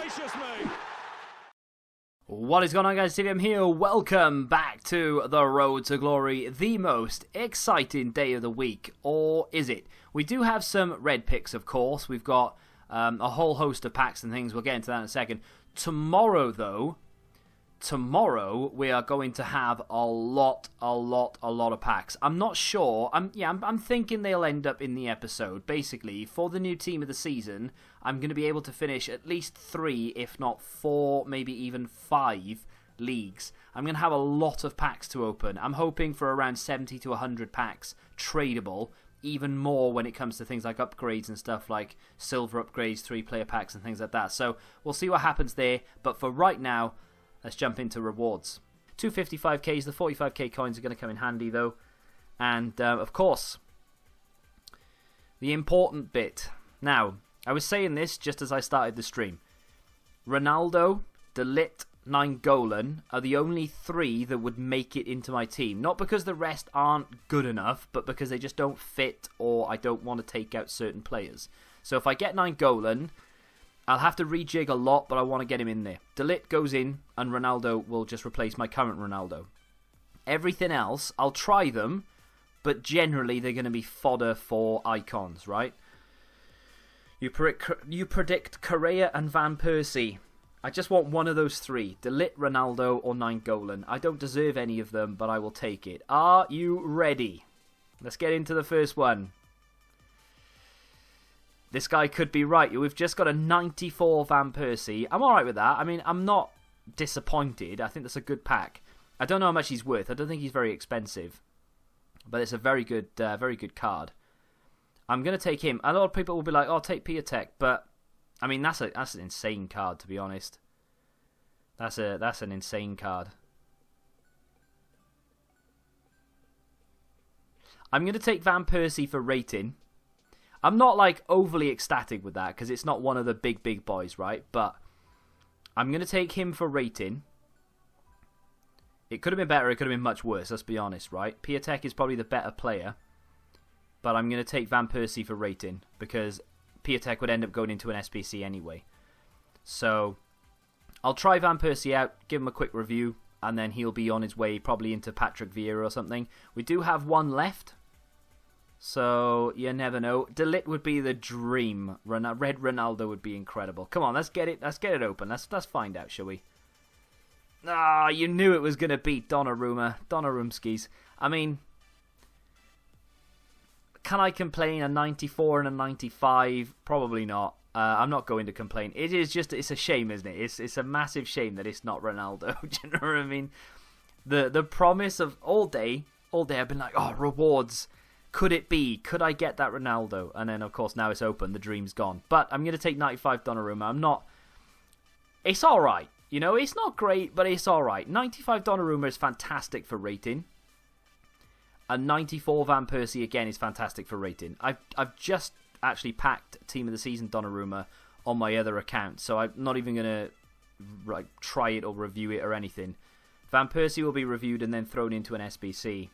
gracious me! What is going on, guys? TVM here. Welcome back to the Road to Glory, the most exciting day of the week, or is it? We do have some red picks, of course. We've got a whole host of packs and things. We'll get into that in a second. Tomorrow, though, we are going to have a lot of packs. I'm not sure. I'm thinking they'll end up in the episode. Basically, for the new team of the season, I'm going to be able to finish at least 3, if not 4, maybe even 5 leagues. I'm going to have a lot of packs to open. I'm hoping for around 70 to 100 packs tradable. Even more when it comes to things like upgrades and stuff like silver upgrades, 3-player packs and things like that. So we'll see what happens there. But for right now, let's jump into rewards. 255Ks, the 45k coins are going to come in handy though. And of course, the important bit. Now, I was saying this just as I started the stream. Ronaldo, De Ligt, Nainggolan are the only 3 that would make it into my team. Not because the rest aren't good enough, but because they just don't fit or I don't want to take out certain players. So if I get Nainggolan, I'll have to rejig a lot, but I want to get him in there. De Ligt goes in, and Ronaldo will just replace my current Ronaldo. Everything else, I'll try them, but generally they're going to be fodder for icons, right? You predict Correa and Van Persie. I just want one of those 3. De Ligt, Ronaldo, or Nainggolan. I don't deserve any of them, but I will take it. Are you ready? Let's get into the first one. This guy could be right. We've just got a 94 Van Persie. I'm alright with that. I mean, I'm not disappointed. I think that's a good pack. I don't know how much he's worth. I don't think he's very expensive. But it's a very good card. I'm going to take him. A lot of people will be like, oh, take Piatek. But, I mean, that's an insane card, to be honest. That's an insane card. I'm going to take Van Persie for rating. I'm not like overly ecstatic with that because it's not one of the big boys, right? But I'm going to take him for rating. It could have been better, it could have been much worse, let's be honest, right? Piatek is probably the better player. But I'm going to take Van Persie for rating because Piatek would end up going into an SBC anyway. So I'll try Van Persie out, give him a quick review, and then he'll be on his way probably into Patrick Vieira or something. We do have one left. So, you never know. De Ligt would be the dream. Red Ronaldo would be incredible. Come on, let's get it open. Let's find out, shall we? Ah, you knew it was going to beat Donnarumskis. I mean, can I complain? A 94 and a 95? Probably not. I'm not going to complain. It's a shame, isn't it? It's a massive shame that it's not Ronaldo. Do you know what I mean? The promise of all day I've been like, oh, rewards. Could it be? Could I get that Ronaldo? And then, of course, now it's open. The dream's gone. But I'm going to take 95 Donnarumma. I'm not... It's alright. You know, it's not great, but it's alright. 95 Donnarumma is fantastic for rating. And 94 Van Persie, again, is fantastic for rating. I've just actually packed Team of the Season Donnarumma on my other account. So I'm not even going to try it or review it or anything. Van Persie will be reviewed and then thrown into an SBC.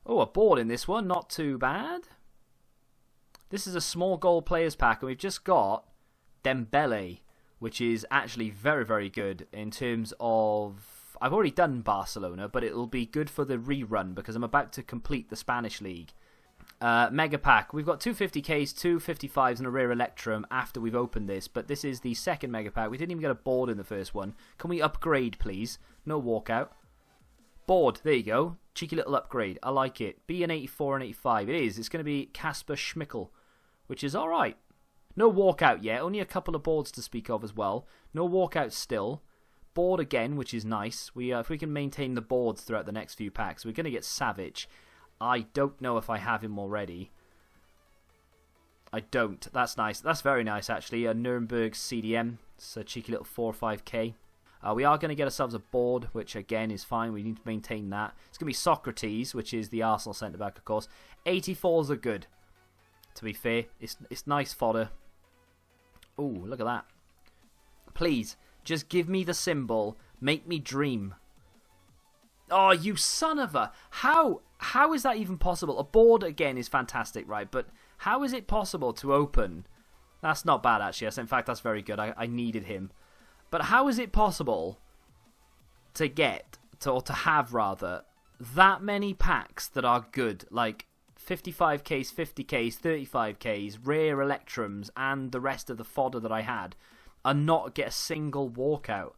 Oh, a board in this one. Not too bad. This is a small goal players pack. And we've just got Dembele, which is actually very good in terms of... I've already done Barcelona, but it'll be good for the rerun because I'm about to complete the Spanish League. Mega pack. We've got 250Ks, 255s, and a rare Electrum after we've opened this. But this is the second mega pack. We didn't even get a board in the first one. Can we upgrade, please? No walkout. Board. There you go. Cheeky little upgrade. I like it. Be an 84 and 85. It is. It's going to be Kasper Schmeichel, which is alright. No walkout yet. Only a couple of boards to speak of as well. No walkout still. Board again, which is nice. If we can maintain the boards throughout the next few packs, we're going to get Savage. I don't know if I have him already. I don't. That's nice. That's very nice, actually. A Nuremberg CDM. It's a cheeky little 4 or 5k. We are going to get ourselves a board, which again is fine. We need to maintain that. It's going to be Socrates, which is the Arsenal centre-back, of course. 84s are good, to be fair. It's nice fodder. Ooh, look at that. Please, just give me the symbol. Make me dream. Oh, you son of a... How is that even possible? A board, again, is fantastic, right? But how is it possible to open That's not bad, actually. In fact, that's very good. I needed him. But how is it possible to get, or to have, rather, that many packs that are good? Like 55Ks, 50Ks, 35Ks, rare Electrums, and the rest of the fodder that I had, and not get a single walkout.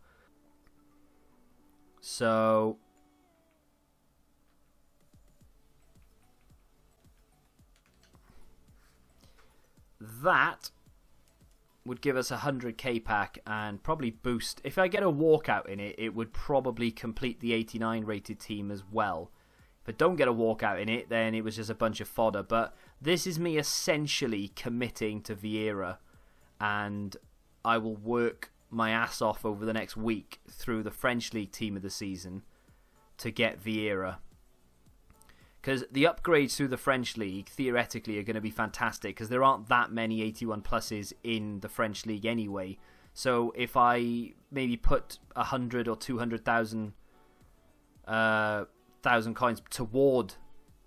So that would give us a 100k pack and probably boost. If I get a walkout in it, it would probably complete the 89 rated team as well. If I don't get a walkout in it, then it was just a bunch of fodder. But this is me essentially committing to Vieira, and I will work my ass off over the next week through the French League team of the season to get Vieira. Because the upgrades through the French League, theoretically, are going to be fantastic, because there aren't that many 81 pluses in the French League anyway. So if I maybe put 100 or 200,000 coins toward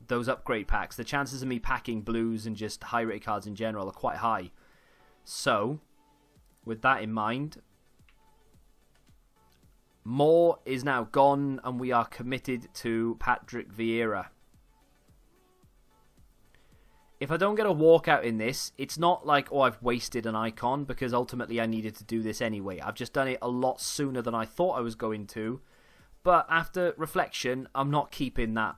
those upgrade packs, the chances of me packing blues and just high-rated cards in general are quite high. So, with that in mind, Moore is now gone, and we are committed to Patrick Vieira. If I don't get a walkout in this, it's not like, oh, I've wasted an icon, because ultimately I needed to do this anyway. I've just done it a lot sooner than I thought I was going to. But after reflection, I'm not keeping that.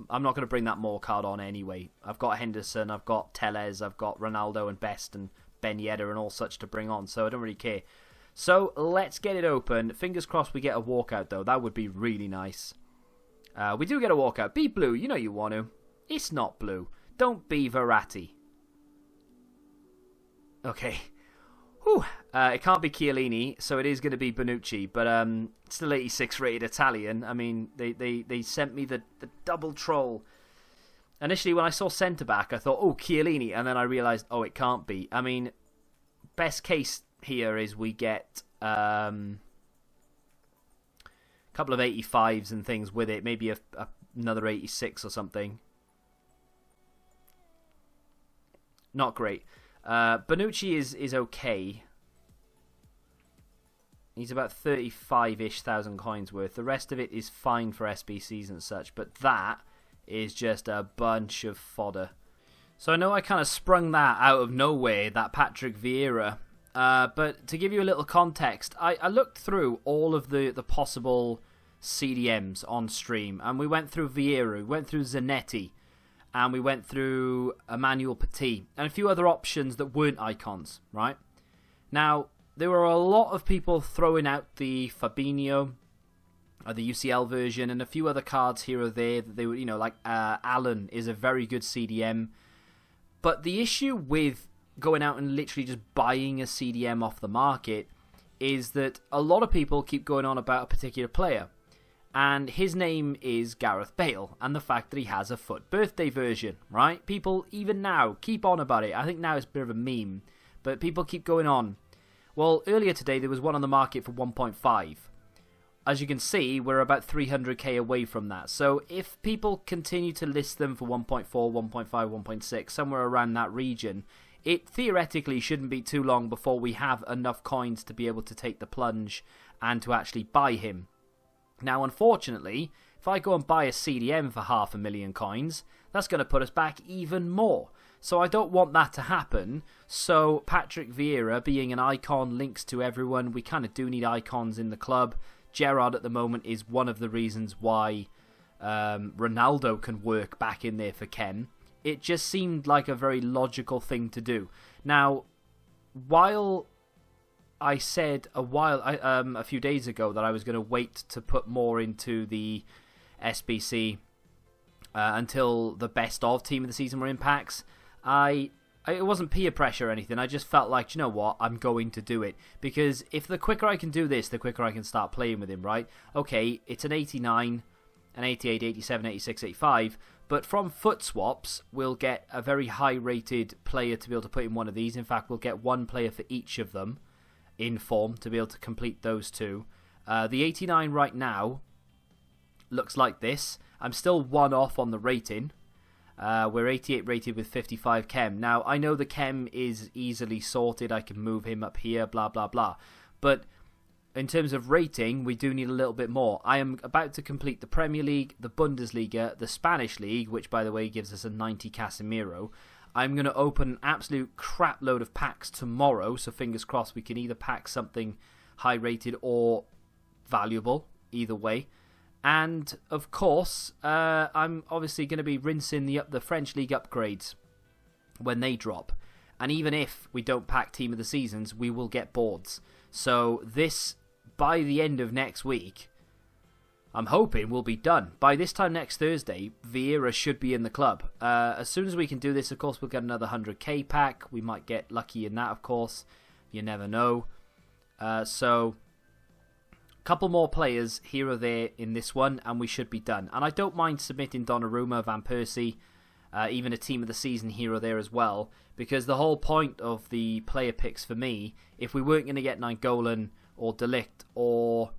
I'm not going to bring that Moore card on anyway. I've got Henderson, I've got Tellez, I've got Ronaldo and Best and Ben Yedder and all such to bring on, so I don't really care. So let's get it open. Fingers crossed we get a walkout, though. That would be really nice. We do get a walkout. Be blue. You know you want to. It's not blue. Don't be Verratti. Okay. Whew. It can't be Chiellini, so it is going to be Bonucci, but still 86 rated Italian. I mean, they sent me the double troll. Initially, when I saw centre-back, I thought, oh, Chiellini, and then I realised, oh, it can't be. I mean, best case here is we get a couple of 85s and things with it, maybe another 86 or something. Not great. Bonucci is okay. He's about 35-ish thousand coins worth. The rest of it is fine for SBCs and such, but that is just a bunch of fodder. So I know I kind of sprung that out of nowhere, that Patrick Vieira. But to give you a little context, I looked through all of the possible CDMs on stream, and we went through Vieira, we went through Zanetti, and we went through Emmanuel Petit, and a few other options that weren't icons, right? Now, there were a lot of people throwing out the Fabinho, the UCL version, and a few other cards here or there that they were, you know, like Allen is a very good CDM. But the issue with going out and literally just buying a CDM off the market is that a lot of people keep going on about a particular player. And his name is Gareth Bale, and the fact that he has a FUT birthday version, right? People, even now, keep on about it. I think now it's a bit of a meme, but people keep going on. Well, earlier today, there was one on the market for 1.5. As you can see, we're about 300k away from that. So if people continue to list them for 1.4, 1.5, 1.6, somewhere around that region, it theoretically shouldn't be too long before we have enough coins to be able to take the plunge and to actually buy him. Now, unfortunately, if I go and buy a CDM for 500,000 coins, that's going to put us back even more. So I don't want that to happen. So Patrick Vieira, being an icon, links to everyone. We kind of do need icons in the club. Gerrard at the moment is one of the reasons why Ronaldo can work back in there for Ken. It just seemed like a very logical thing to do. Now, while I said a few days ago that I was going to wait to put more into the SBC until the best of team of the season were in packs, it wasn't peer pressure or anything. I just felt like, you know what, I'm going to do it. Because if the quicker I can do this, the quicker I can start playing with him, right? Okay, it's an 89, an 88, 87, 86, 85. But from FUT swaps, we'll get a very high-rated player to be able to put in one of these. In fact, we'll get one player for each of them in form to be able to complete those two. The 89 right now looks like this. I'm still one off on the rating. We're 88 rated with 55 chem. Now, I know the chem is easily sorted. I can move him up here, blah, blah, blah. But in terms of rating, we do need a little bit more. I am about to complete the Premier League, the Bundesliga, the Spanish League, which, by the way, gives us a 90 Casemiro. I'm going to open an absolute crap load of packs tomorrow, so fingers crossed we can either pack something high-rated or valuable, either way. And, of course, I'm obviously going to be rinsing the French League upgrades when they drop. And even if we don't pack Team of the Seasons, we will get boards. So this, by the end of next week, I'm hoping will be done. By this time next Thursday, Vieira should be in the club. As soon as we can do this, of course, we'll get another 100k pack. We might get lucky in that, of course. You never know. So couple more players here or there in this one, and we should be done. And I don't mind submitting Donnarumma, Van Persie, even a Team of the Season here or there as well, because the whole point of the player picks for me, if we weren't going to get Nainggolan or De Ligt or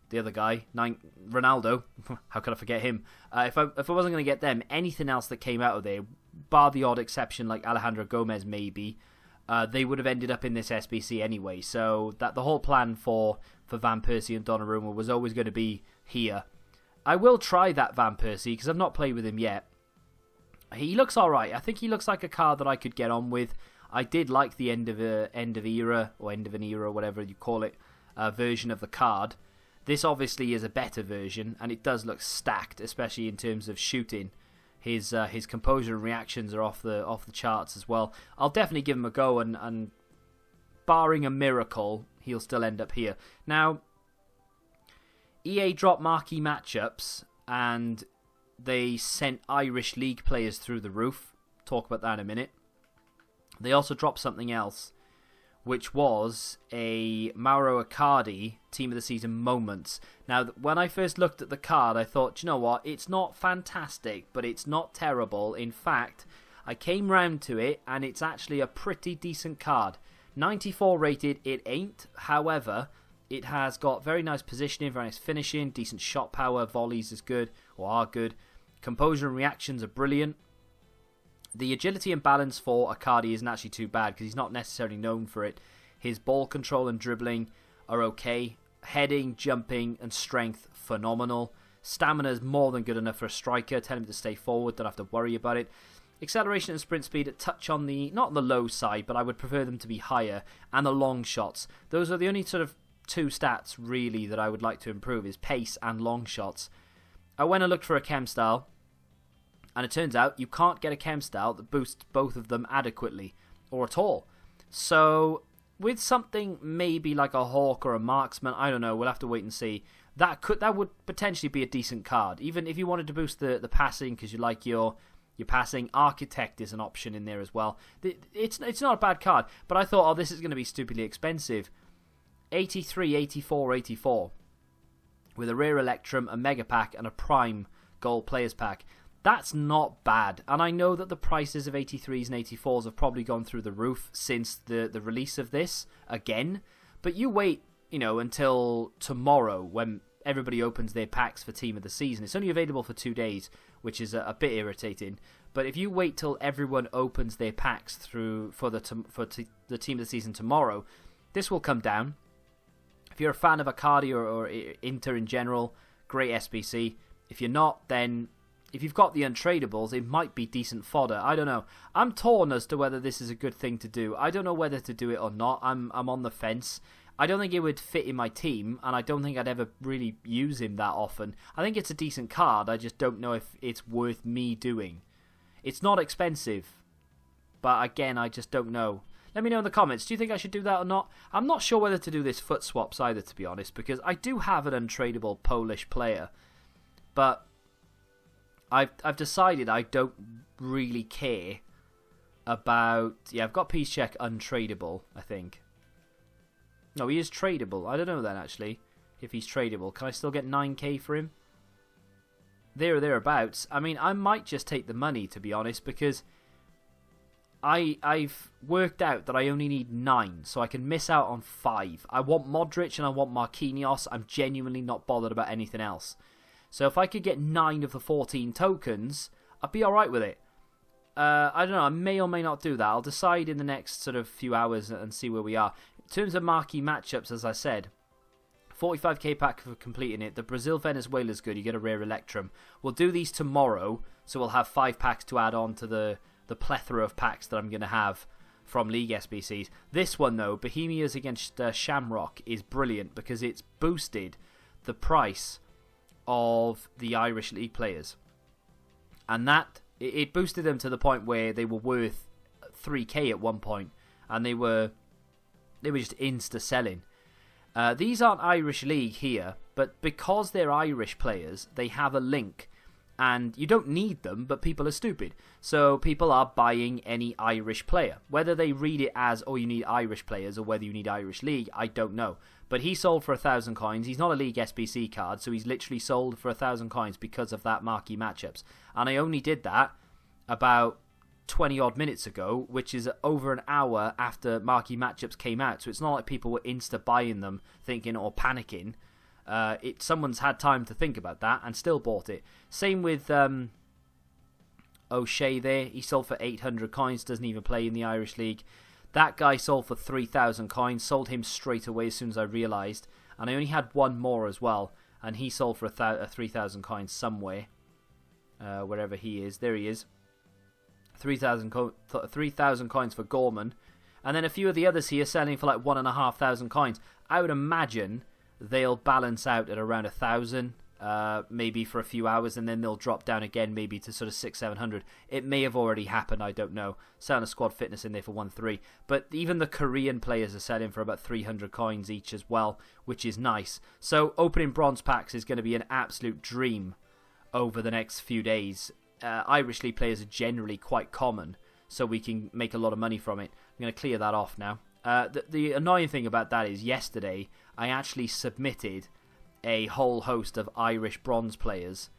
the other guy, Ronaldo, how could I forget him? If I wasn't going to get them, anything else that came out of there, bar the odd exception like Alejandro Gomez maybe, they would have ended up in this SBC anyway. So that the whole plan for Van Persie and Donnarumma was always going to be here. I will try that Van Persie because I've not played with him yet. He looks alright. I think he looks like a card that I could get on with. I did like the end of an era, whatever you call it, version of the card. This obviously is a better version, and it does look stacked, especially in terms of shooting. His composure and reactions are off the charts as well. I'll definitely give him a go, and barring a miracle, he'll still end up here. Now, EA dropped marquee matchups, and they sent Irish League players through the roof. Talk about that in a minute. They also dropped something else, which was a Mauro Icardi Team of the Season moments. Now, when I first looked at the card, I thought, do you know what? It's not fantastic, but it's not terrible. In fact, I came round to it, and it's actually a pretty decent card. 94 rated, it ain't. However, it has got very nice positioning, very nice finishing, decent shot power, volleys is good, or are good. Composure and reactions are brilliant. The agility and balance for Icardi isn't actually too bad because he's not necessarily known for it. His ball control and dribbling are okay. Heading, jumping, and strength, phenomenal. Stamina is more than good enough for a striker. Tell him to stay forward, don't have to worry about it. Acceleration and sprint speed at touch on the, not on the low side, but I would prefer them to be higher. And the long shots. Those are the only sort of two stats, really, that I would like to improve, is pace and long shots. I went and looked for a chem style, and it turns out you can't get a chem style that boosts both of them adequately, or at all. So, with something maybe like a Hawk or a Marksman, I don't know, we'll have to wait and see. That would potentially be a decent card. Even if you wanted to boost the passing, because you like your passing, Architect is an option in there as well. It's not a bad card, but I thought, oh, this is going to be stupidly expensive. 83, 84, 84. With a Rare Electrum, a Mega Pack, and a Prime Gold Players Pack. That's not bad. And I know that the prices of 83s and 84s have probably gone through the roof since the release of this again. But you wait, until tomorrow when everybody opens their packs for Team of the Season. It's only available for 2 days, which is a bit irritating. But if you wait till everyone opens their packs for the Team of the Season tomorrow, this will come down. If you're a fan of Icardi or Inter in general, great SBC. If you're not, then if you've got the untradables, it might be decent fodder. I don't know. I'm torn as to whether this is a good thing to do. I don't know whether to do it or not. I'm on the fence. I don't think it would fit in my team, and I don't think I'd ever really use him that often. I think it's a decent card. I just don't know if it's worth me doing. It's not expensive, but again, I just don't know. Let me know in the comments. Do you think I should do that or not? I'm not sure whether to do this foot swaps either, to be honest, because I do have an untradable Polish player, but I've decided I don't really care about... Yeah, I've got Piszczek untradable, I think. No, he is tradable. I don't know then, actually, if he's tradable. Can I still get 9k for him? There or thereabouts. I mean, I might just take the money, to be honest, because I've worked out that I only need 9, so I can miss out on 5. I want Modric and I want Marquinhos. I'm genuinely not bothered about anything else. So if I could get 9 of the 14 tokens, I'd be alright with it. I don't know. I may or may not do that. I'll decide in the next sort of few hours and see where we are. In terms of marquee matchups, as I said, 45k pack for completing it. The Brazil-Venezuela is good. You get a rare Electrum. We'll do these tomorrow, so we'll have 5 packs to add on to the plethora of packs that I'm going to have from League SBCs. This one, though, Bohemia's against Shamrock, is brilliant because it's boosted the price of the Irish League players. And that, it boosted them to the point where they were worth 3k at one point, and they were just insta-selling. These aren't Irish League here, but because they're Irish players, they have a link. And you don't need them, but people are stupid. So people are buying any Irish player. Whether they read it as, oh, you need Irish players, or whether you need Irish League, I don't know. But he sold for 1,000 coins. He's not a League SBC card, so he's literally sold for 1,000 coins because of that marquee matchups. And I only did that about 20 odd minutes ago, which is over an hour after marquee matchups came out. So it's not like people were insta buying them, thinking or panicking. Someone's had time to think about that and still bought it. Same with O'Shea there. He sold for 800 coins, doesn't even play in the Irish League. That guy sold for 3,000 coins, sold him straight away as soon as I realised. And I only had one more as well, and he sold for 3,000 coins somewhere. Wherever he is. There he is. 3,000 coins for Gorman. And then a few of the others here selling for like 1,500 coins. I would imagine they'll balance out at around 1,000, maybe for a few hours, and then they'll drop down again, maybe to sort of 600-700. It may have already happened, I don't know. Selling a squad fitness in there for 1.3. But even the Korean players are selling for about 300 coins each as well, which is nice. So opening bronze packs is going to be an absolute dream over the next few days. Irish League players are generally quite common, so we can make a lot of money from it. I'm going to clear that off now. The annoying thing about that is yesterday I actually submitted a whole host of Irish bronze players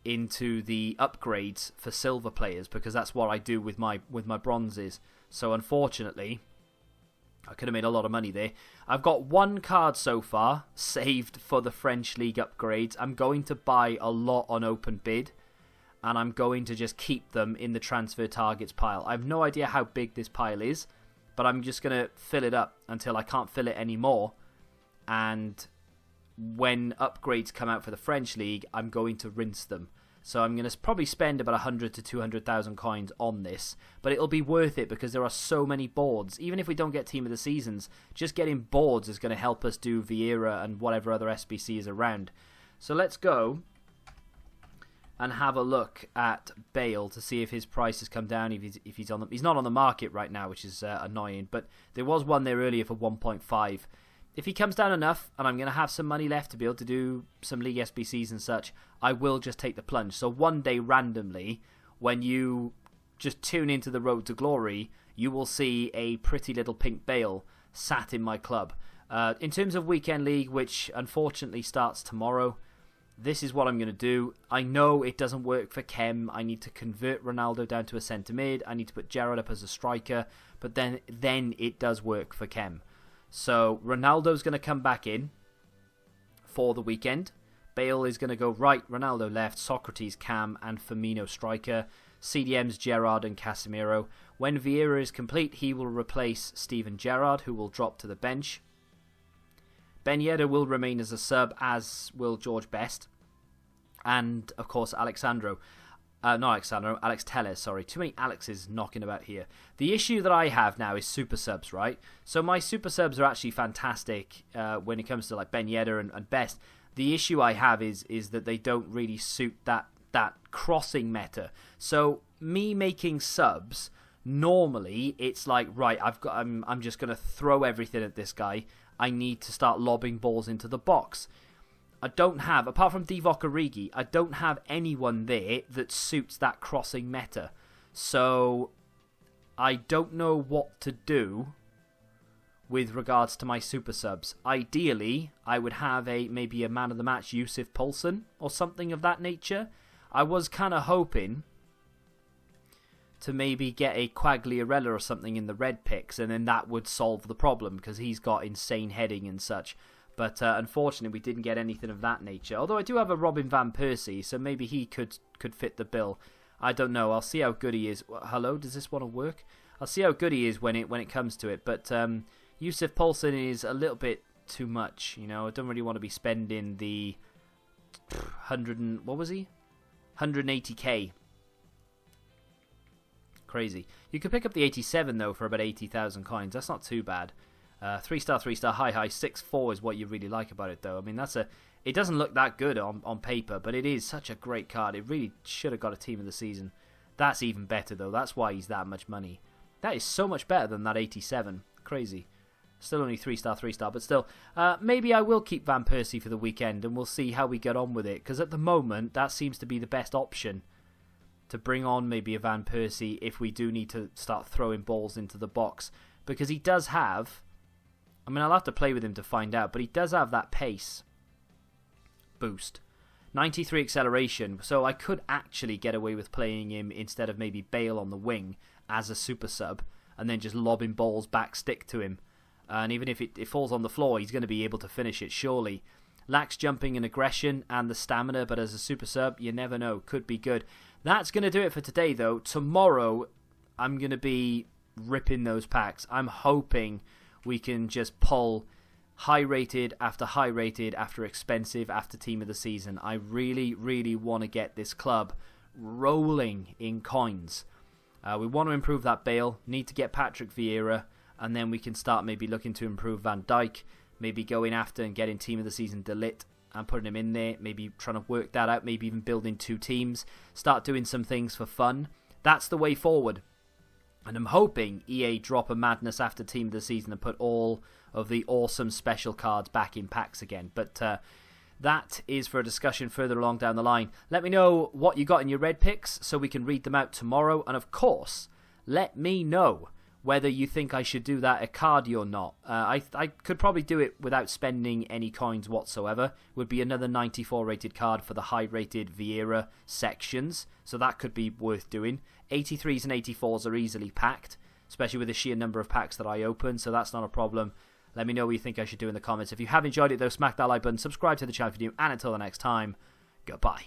into the upgrades for silver players, because that's what I do with my bronzes. So unfortunately, I could have made a lot of money there. I've got one card so far saved for the French League upgrades. I'm going to buy a lot on open bid, and I'm going to just keep them in the transfer targets pile. I have no idea how big this pile is, but I'm just going to fill it up until I can't fill it anymore. And when upgrades come out for the French League, I'm going to rinse them. So I'm going to probably spend about 100 to 200,000 coins on this. But it'll be worth it because there are so many boards. Even if we don't get Team of the Seasons, just getting boards is going to help us do Vieira and whatever other SBC is around. So let's go and have a look at Bale to see if his price has come down. If he's on he's not on the market right now, which is annoying. But there was one there earlier for 1.5. If he comes down enough, and I'm going to have some money left to be able to do some League SBCs and such, I will just take the plunge. So one day randomly, when you just tune into the Road to Glory, you will see a pretty little pink Bale sat in my club. In terms of Weekend League, which unfortunately starts tomorrow, this is what I'm going to do. I know it doesn't work for Kem. I need to convert Ronaldo down to a centre mid. I need to put Gerrard up as a striker. But then it does work for Kem. So Ronaldo's going to come back in for the weekend. Bale is going to go right, Ronaldo left, Socrates, Cam, and Firmino striker. CDM's Gerrard and Casemiro. When Vieira is complete, he will replace Steven Gerrard, who will drop to the bench. Ben Yedder will remain as a sub, as will George Best. And, of course, Alex Telles, sorry. Too many Alexes knocking about here. The issue that I have now is super subs, right? So my super subs are actually fantastic when it comes to like Ben Yedder and Best. The issue I have is that they don't really suit that crossing meta. So me making subs, normally it's like, right, I'm just going to throw everything at this guy. I need to start lobbing balls into the box. I don't have, apart from Divock Origi, I don't have anyone there that suits that crossing meta. So I don't know what to do with regards to my super subs. Ideally, I would have maybe a man of the match, Yusuf Poulsen, or something of that nature. I was kind of hoping to maybe get a Quagliarella or something in the red picks, and then that would solve the problem, because he's got insane heading and such. But unfortunately, we didn't get anything of that nature. Although I do have a Robin Van Persie, so maybe he could fit the bill. I don't know. I'll see how good he is. Hello, does this want to work? I'll see how good he is when it comes to it. But Yusuf Poulsen is a little bit too much. You know, I don't really want to be spending the 180k. Crazy. You could pick up the 87 though for about 80,000 coins. That's not too bad. 3-star, 3-star, high, 6-4 is what you really like about it though. I mean, it doesn't look that good on paper, but it is such a great card. It really should have got a team of the season. That's even better though. That's why he's that much money. That is so much better than that 87. Crazy. Still only 3-star, 3-star, but still. Maybe I will keep Van Persie for the weekend and we'll see how we get on with it. Because at the moment, that seems to be the best option. To bring on maybe a Van Persie if we do need to start throwing balls into the box. Because he does have... I mean, I'll have to play with him to find out, but he does have that pace boost. 93 acceleration, so I could actually get away with playing him instead of maybe Bale on the wing as a super sub, and then just lobbing balls back stick to him. And even if it falls on the floor, he's going to be able to finish it, surely. Lacks jumping and aggression and the stamina, but as a super sub, you never know, could be good. That's going to do it for today, though. Tomorrow, I'm going to be ripping those packs. I'm hoping we can just pull high-rated after expensive after team of the season. I really, really want to get this club rolling in coins. We want to improve that Bale. Need to get Patrick Vieira, and then we can start maybe looking to improve Van Dijk. Maybe going after and getting team of the season De Ligt and putting him in there. Maybe trying to work that out. Maybe even building 2 teams. Start doing some things for fun. That's the way forward. And I'm hoping EA drop a madness after team of the season and put all of the awesome special cards back in packs again. But that is for a discussion further along down the line. Let me know what you got in your red picks so we can read them out tomorrow. And of course, let me know whether you think I should do that Icardi or not. I could probably do it without spending any coins whatsoever. Would be another 94 rated card for the high rated Vieira sections, so that could be worth doing. 83s and 84s are easily packed, especially with the sheer number of packs that I open, so that's not a problem. Let me know what you think I should do in the comments. If you have enjoyed it though, smack that like button, subscribe to the channel if you do, and until the next time, goodbye.